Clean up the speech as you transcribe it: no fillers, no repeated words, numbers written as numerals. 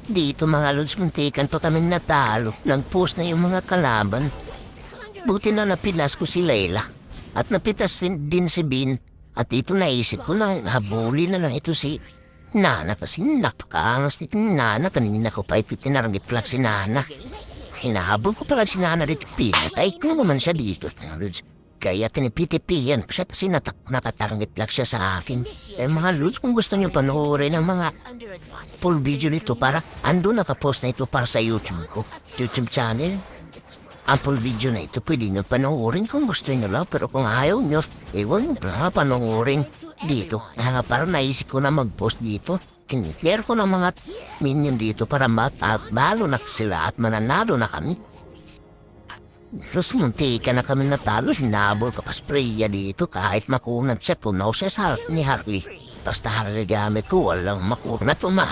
Dito mga lods, muntikan pa kami natalo. Nag-post na yung mga kalaban. Buti na napilas ko si Layla. At napitas din si Bin. At ito naisip ko na habuli na lang ito si Nana. Kasi napakaangas nito ni Nana. Kanina ko pa ito tinarangit lang si Nana. Hinahabol ko pala si Nana dito. Pinatay ko naman siya dito. Kaya tinipitipiyan ko siya kasi nakatarangit lang siya sa akin. Mga lods, kung gusto niyo panoorin ang mga full video nito para ando nakapost na ito para sa YouTube ko. YouTube channel. Ang full video na ito pwede nyo panoorin kung gusto nyo lang. Pero kung ayaw nyo, huwag nyo pa panoorin dito. Parang naisip ko na mag-post dito. Kiniklear ko ng mga minion dito para matalo na sila at mananalo na kami. Tapos muntika na kami natalo, sinabol ka pa spraya dito kahit makunat siya, punaw siya sa ni Harley. Basta Harley gamit ko, walang makunat ma.